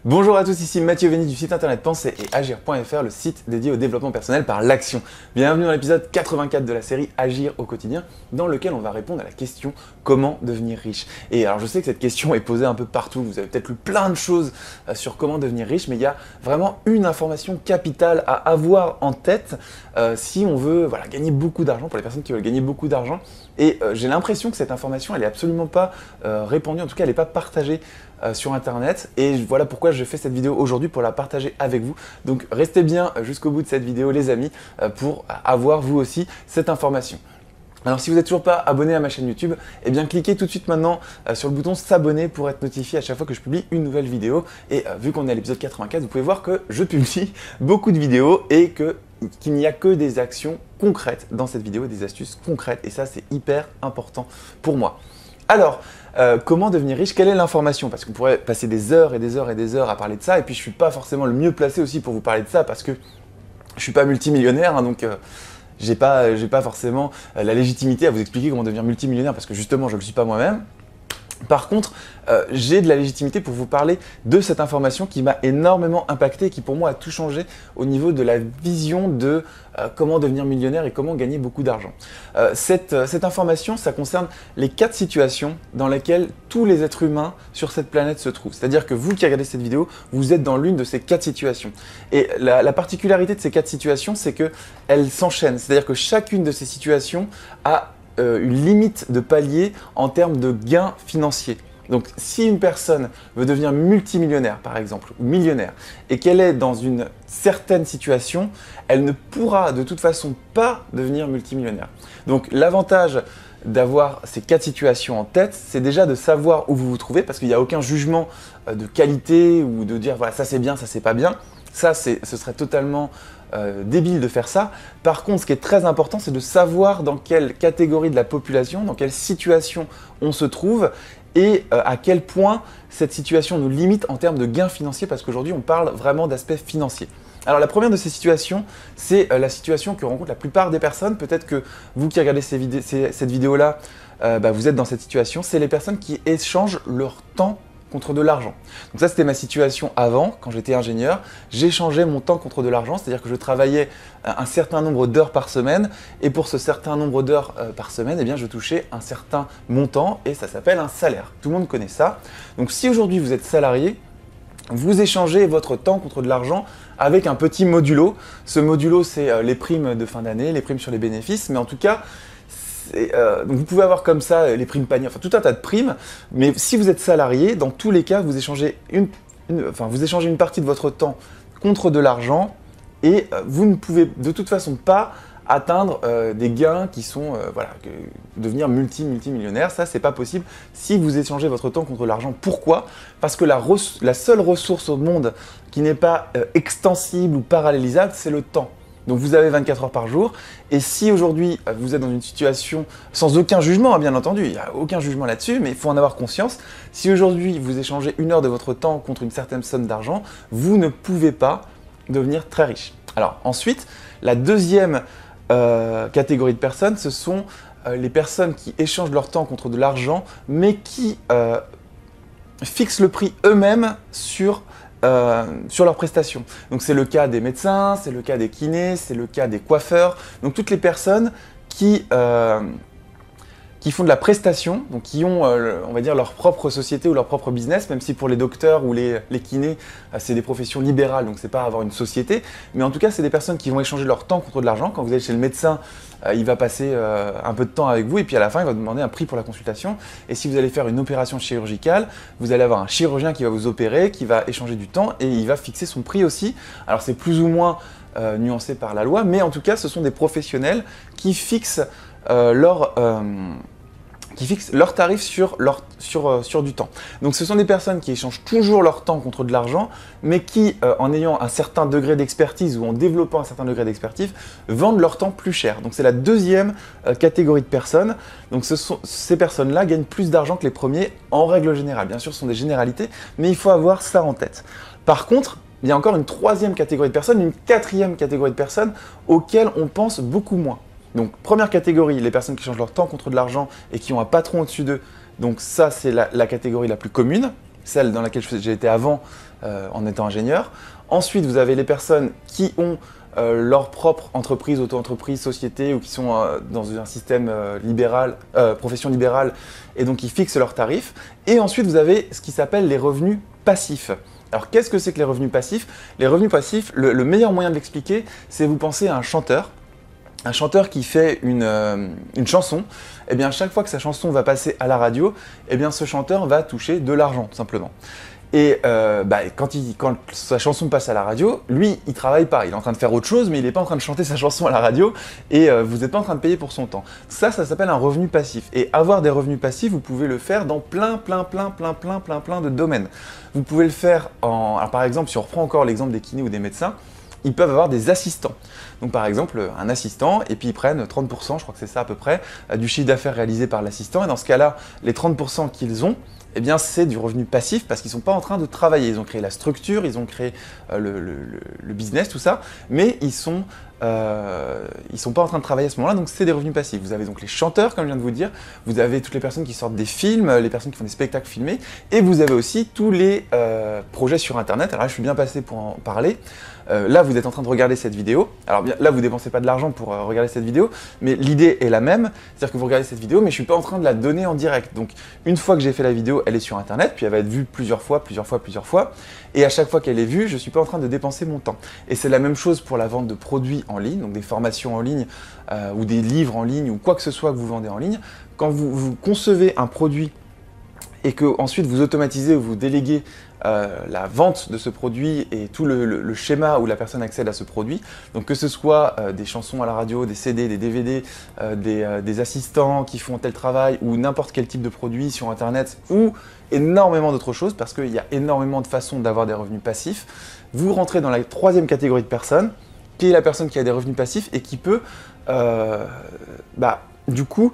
Bonjour à tous, ici Mathieu Vény du site internet Penser et Agir.fr, le site dédié au développement personnel par l'action. Bienvenue dans l'épisode 84 de la série Agir au quotidien, dans lequel on va répondre à la question comment devenir riche. Et alors je sais que cette question est posée un peu partout, vous avez peut-être lu plein de choses sur comment devenir riche, mais il y a vraiment une information capitale à avoir en tête si on veut gagner beaucoup d'argent, pour les personnes qui veulent gagner beaucoup d'argent. Et j'ai l'impression que cette information, elle n'est absolument pas répandue, en tout cas elle n'est pas partagée sur internet, et voilà pourquoi je fais cette vidéo aujourd'hui, pour la partager avec vous. Donc restez bien jusqu'au bout de cette vidéo les amis, pour avoir vous aussi cette information. Alors si vous n'êtes toujours pas abonné à ma chaîne YouTube, eh bien cliquez tout de suite maintenant sur le bouton s'abonner pour être notifié à chaque fois que je publie une nouvelle vidéo. Et vu qu'on est à l'épisode 84, vous pouvez voir que je publie beaucoup de vidéos et qu'il n'y a que des actions concrètes dans cette vidéo, des astuces concrètes, et ça c'est hyper important pour moi. Alors, comment devenir riche? Quelle est l'information? Parce qu'on pourrait passer des heures et des heures et des heures à parler de ça, et puis je ne suis pas forcément le mieux placé aussi pour vous parler de ça, parce que je ne suis pas multimillionnaire, hein, donc j'ai pas forcément la légitimité à vous expliquer comment devenir multimillionnaire, parce que justement je ne le suis pas moi-même. Par contre, j'ai de la légitimité pour vous parler de cette information qui m'a énormément impacté et qui pour moi a tout changé au niveau de la vision de comment devenir millionnaire et comment gagner beaucoup d'argent. Cette information, ça concerne les 4 situations dans lesquelles tous les êtres humains sur cette planète se trouvent. C'est-à-dire que vous qui regardez cette vidéo, vous êtes dans l'une de ces 4 situations. Et la particularité de ces 4 situations, c'est qu'elles s'enchaînent. C'est-à-dire que chacune de ces situations a une limite de palier en termes de gains financiers. Donc si une personne veut devenir multimillionnaire par exemple, ou millionnaire, et qu'elle est dans une certaine situation, elle ne pourra de toute façon pas devenir multimillionnaire. Donc l'avantage d'avoir ces 4 situations en tête, c'est déjà de savoir où vous vous trouvez, parce qu'il n'y a aucun jugement de qualité ou de dire voilà ça c'est bien, ça c'est pas bien. Ça, ce serait totalement débile de faire ça. Par contre, ce qui est très important, c'est de savoir dans quelle catégorie de la population, dans quelle situation on se trouve et à quel point cette situation nous limite en termes de gains financiers, parce qu'aujourd'hui, on parle vraiment d'aspect financier. Alors la première de ces situations, c'est la situation que rencontrent la plupart des personnes. Peut-être que vous qui regardez cette vidéo-là, vous êtes dans cette situation. C'est les personnes qui échangent leur temps contre de l'argent. Donc ça, c'était ma situation avant, quand j'étais ingénieur. J'échangeais mon temps contre de l'argent, c'est-à-dire que je travaillais un certain nombre d'heures par semaine, et pour ce certain nombre d'heures par semaine, eh bien, je touchais un certain montant, et ça s'appelle un salaire. Tout le monde connaît ça. Donc si aujourd'hui vous êtes salarié, vous échangez votre temps contre de l'argent avec un petit modulo. Ce modulo, c'est les primes de fin d'année, les primes sur les bénéfices, mais en tout cas, donc vous pouvez avoir comme ça les primes paniers, enfin tout un tas de primes, mais si vous êtes salarié, dans tous les cas, vous échangez une partie de votre temps contre de l'argent, et vous ne pouvez de toute façon pas atteindre des gains qui sont, devenir multimillionnaire. Ça, c'est pas possible si vous échangez votre temps contre l'argent. Pourquoi? Parce que la seule ressource au monde qui n'est pas extensible ou parallélisable, c'est le temps. Donc vous avez 24 heures par jour, et si aujourd'hui vous êtes dans une situation sans aucun jugement, hein, bien entendu, il n'y a aucun jugement là-dessus, mais il faut en avoir conscience, si aujourd'hui vous échangez 1 heure de votre temps contre une certaine somme d'argent, vous ne pouvez pas devenir très riche. Alors ensuite, la deuxième catégorie de personnes, ce sont les personnes qui échangent leur temps contre de l'argent, mais qui fixent le prix eux-mêmes sur leurs prestations. Donc c'est le cas des médecins, c'est le cas des kinés, c'est le cas des coiffeurs. Donc toutes les personnes qui font de la prestation, donc qui ont, on va dire, leur propre société ou leur propre business, même si pour les docteurs ou les kinés, c'est des professions libérales, donc c'est pas avoir une société. Mais en tout cas, c'est des personnes qui vont échanger leur temps contre de l'argent. Quand vous allez chez le médecin, il va passer un peu de temps avec vous, et puis à la fin, il va vous demander un prix pour la consultation. Et si vous allez faire une opération chirurgicale, vous allez avoir un chirurgien qui va vous opérer, qui va échanger du temps, et il va fixer son prix aussi. Alors c'est plus ou moins nuancé par la loi, mais en tout cas, ce sont des professionnels qui fixent leurs tarifs sur du temps. Donc ce sont des personnes qui échangent toujours leur temps contre de l'argent, mais qui, en ayant un certain degré d'expertise ou en développant un certain degré d'expertise, vendent leur temps plus cher. Donc c'est la deuxième catégorie de personnes. Donc ces personnes-là gagnent plus d'argent que les premiers en règle générale. Bien sûr, ce sont des généralités, mais il faut avoir ça en tête. Par contre, il y a encore une troisième catégorie de personnes, une quatrième catégorie de personnes auxquelles on pense beaucoup moins. Donc première catégorie, les personnes qui changent leur temps contre de l'argent et qui ont un patron au-dessus d'eux. Donc ça, c'est la catégorie la plus commune, celle dans laquelle j'ai été avant en étant ingénieur. Ensuite, vous avez les personnes qui ont leur propre entreprise, auto-entreprise, société, ou qui sont dans un système libéral, profession libérale, et donc qui fixent leurs tarifs. Et ensuite, vous avez ce qui s'appelle les revenus passifs. Alors, qu'est-ce que c'est que les revenus passifs? Les revenus passifs, le meilleur moyen de l'expliquer, c'est vous pensez à un chanteur. Un chanteur qui fait une chanson, eh bien, chaque fois que sa chanson va passer à la radio, eh bien, ce chanteur va toucher de l'argent, tout simplement. Et quand sa chanson passe à la radio, lui, il travaille pas. Il est en train de faire autre chose, mais il n'est pas en train de chanter sa chanson à la radio et vous n'êtes pas en train de payer pour son temps. Ça s'appelle un revenu passif. Et avoir des revenus passifs, vous pouvez le faire dans plein de domaines. Vous pouvez le faire alors, par exemple, si on reprend encore l'exemple des kinés ou des médecins, ils peuvent avoir des assistants. Donc par exemple, un assistant, et puis ils prennent 30%, je crois que c'est ça à peu près, du chiffre d'affaires réalisé par l'assistant. Et dans ce cas-là, les 30% qu'ils ont, eh bien c'est du revenu passif parce qu'ils ne sont pas en train de travailler. Ils ont créé la structure, ils ont créé le business, tout ça, mais ils sont pas en train de travailler à ce moment-là, donc c'est des revenus passifs. Vous avez donc les chanteurs, comme je viens de vous dire, vous avez toutes les personnes qui sortent des films, les personnes qui font des spectacles filmés, et vous avez aussi tous les projets sur Internet. Alors là, je suis bien passé pour en parler. Là, vous êtes en train de regarder cette vidéo. Alors bien, là, vous ne dépensez pas de l'argent pour regarder cette vidéo, mais l'idée est la même. C'est-à-dire que vous regardez cette vidéo, mais je ne suis pas en train de la donner en direct. Donc, une fois que j'ai fait la vidéo, elle est sur Internet, puis elle va être vue plusieurs fois. Et à chaque fois qu'elle est vue, je ne suis pas en train de dépenser mon temps. Et c'est la même chose pour la vente de produits en ligne, donc des formations en ligne ou des livres en ligne ou quoi que ce soit que vous vendez en ligne. Quand vous concevez un produit et que ensuite vous automatisez ou vous déléguez la vente de ce produit et tout le schéma où la personne accède à ce produit, donc que ce soit des chansons à la radio, des CD, des DVD, des assistants qui font tel travail ou n'importe quel type de produit sur Internet ou énormément d'autres choses parce qu'il y a énormément de façons d'avoir des revenus passifs, vous rentrez dans la troisième catégorie de personnes qui est la personne qui a des revenus passifs et qui peut du coup,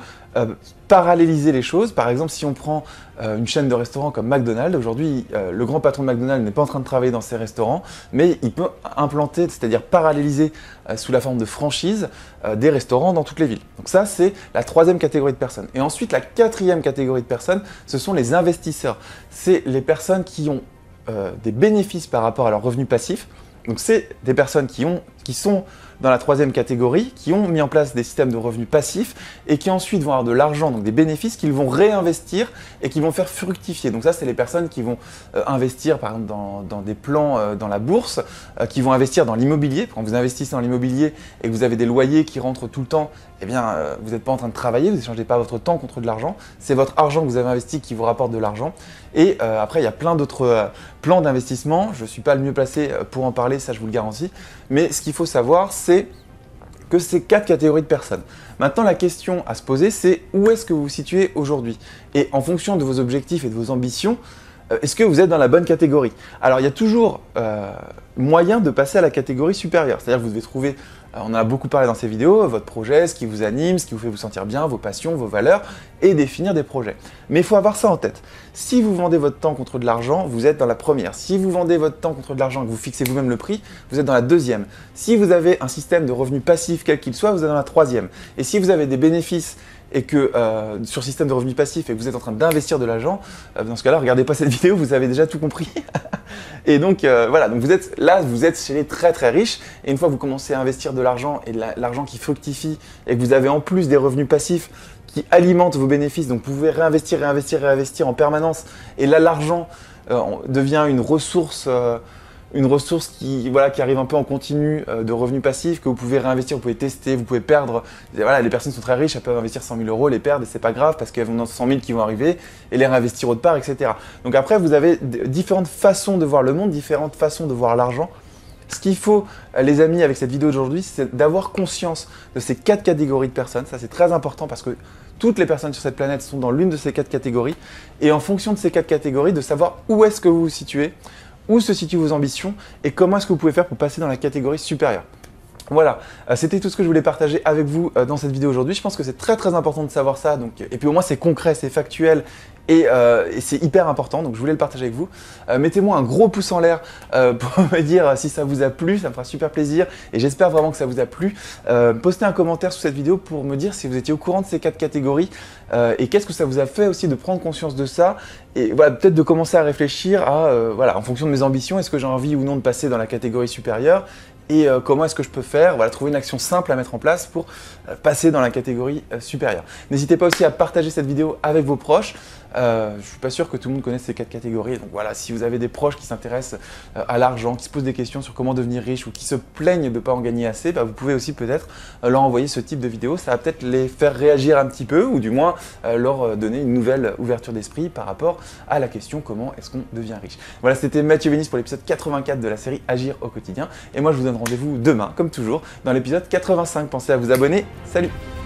paralléliser les choses. Par exemple, si on prend une chaîne de restaurants comme McDonald's, aujourd'hui, le grand patron de McDonald's n'est pas en train de travailler dans ses restaurants, mais il peut implanter, c'est-à-dire paralléliser sous la forme de franchise, des restaurants dans toutes les villes. Donc ça, c'est la troisième catégorie de personnes. Et ensuite, la quatrième catégorie de personnes, ce sont les investisseurs. C'est les personnes qui ont des bénéfices par rapport à leurs revenus passifs. Donc c'est des personnes qui sont dans la troisième catégorie, qui ont mis en place des systèmes de revenus passifs et qui ensuite vont avoir de l'argent, donc des bénéfices qu'ils vont réinvestir et qui vont faire fructifier. Donc ça, c'est les personnes qui vont investir par exemple dans des plans dans la bourse, qui vont investir dans l'immobilier. Quand vous investissez dans l'immobilier et que vous avez des loyers qui rentrent tout le temps, eh bien vous n'êtes pas en train de travailler, vous n'échangez pas votre temps contre de l'argent. C'est votre argent que vous avez investi qui vous rapporte de l'argent. Et après, il y a plein d'autres plans d'investissement. Je ne suis pas le mieux placé pour en parler, ça je vous le garantis. Mais ce qu'il faut savoir, c'est que c'est 4 catégories de personnes. Maintenant, la question à se poser, c'est où est-ce que vous vous situez aujourd'hui? Et en fonction de vos objectifs et de vos ambitions, est-ce que vous êtes dans la bonne catégorie? Alors, il y a toujours moyen de passer à la catégorie supérieure. C'est-à-dire que vous devez trouver, on en a beaucoup parlé dans ces vidéos, votre projet, ce qui vous anime, ce qui vous fait vous sentir bien, vos passions, vos valeurs, et définir des projets. Mais il faut avoir ça en tête. Si vous vendez votre temps contre de l'argent, vous êtes dans la première. Si vous vendez votre temps contre de l'argent et que vous fixez vous-même le prix, vous êtes dans la deuxième. Si vous avez un système de revenus passifs, quel qu'il soit, vous êtes dans la troisième. Et si vous avez des bénéfices et que sur le système de revenus passifs et que vous êtes en train d'investir de l'argent, dans ce cas-là, regardez pas cette vidéo, vous avez déjà tout compris. Et donc voilà, donc vous êtes chez les très très riches et une fois que vous commencez à investir de l'argent et de l'argent qui fructifie et que vous avez en plus des revenus passifs qui alimentent vos bénéfices, donc vous pouvez réinvestir en permanence et là l'argent devient une ressource qui arrive un peu en continu de revenus passifs que vous pouvez réinvestir, vous pouvez tester, vous pouvez perdre. Voilà, les personnes sont très riches, elles peuvent investir 100 000 €, les perdre et c'est pas grave parce qu'elles vont dans 100 000 qui vont arriver et les réinvestir autre part, etc. Donc après, vous avez différentes façons de voir le monde, différentes façons de voir l'argent. Ce qu'il faut, les amis, avec cette vidéo d'aujourd'hui, c'est d'avoir conscience de ces 4 catégories de personnes. Ça, c'est très important parce que toutes les personnes sur cette planète sont dans l'une de ces 4 catégories. Et en fonction de ces 4 catégories, de savoir où est-ce que vous vous situez, où se situent vos ambitions et comment est-ce que vous pouvez faire pour passer dans la catégorie supérieure. Voilà, c'était tout ce que je voulais partager avec vous dans cette vidéo aujourd'hui. Je pense que c'est très important de savoir ça. Donc, et puis au moins c'est concret, c'est factuel et c'est hyper important. Donc je voulais le partager avec vous. Mettez-moi un gros pouce en l'air pour me dire si ça vous a plu, ça me fera super plaisir. Et j'espère vraiment que ça vous a plu. Postez un commentaire sous cette vidéo pour me dire si vous étiez au courant de ces 4 catégories et qu'est-ce que ça vous a fait aussi de prendre conscience de ça. Et voilà, peut-être de commencer à réfléchir à, voilà, en fonction de mes ambitions, est-ce que j'ai envie ou non de passer dans la catégorie supérieure et comment est-ce que je peux faire, voilà, trouver une action simple à mettre en place pour passer dans la catégorie supérieure. N'hésitez pas aussi à partager cette vidéo avec vos proches. Je suis pas sûr que tout le monde connaisse ces 4 catégories, donc voilà, si vous avez des proches qui s'intéressent à l'argent, qui se posent des questions sur comment devenir riche ou qui se plaignent de ne pas en gagner assez, bah, vous pouvez aussi peut-être leur envoyer ce type de vidéo. Ça va peut-être les faire réagir un petit peu ou du moins leur donner une nouvelle ouverture d'esprit par rapport à la question comment est-ce qu'on devient riche. Voilà, c'était Mathieu Vénis pour l'épisode 84 de la série Agir au quotidien et moi je vous donne rendez-vous demain comme toujours dans l'épisode 85. Pensez à vous abonner, salut!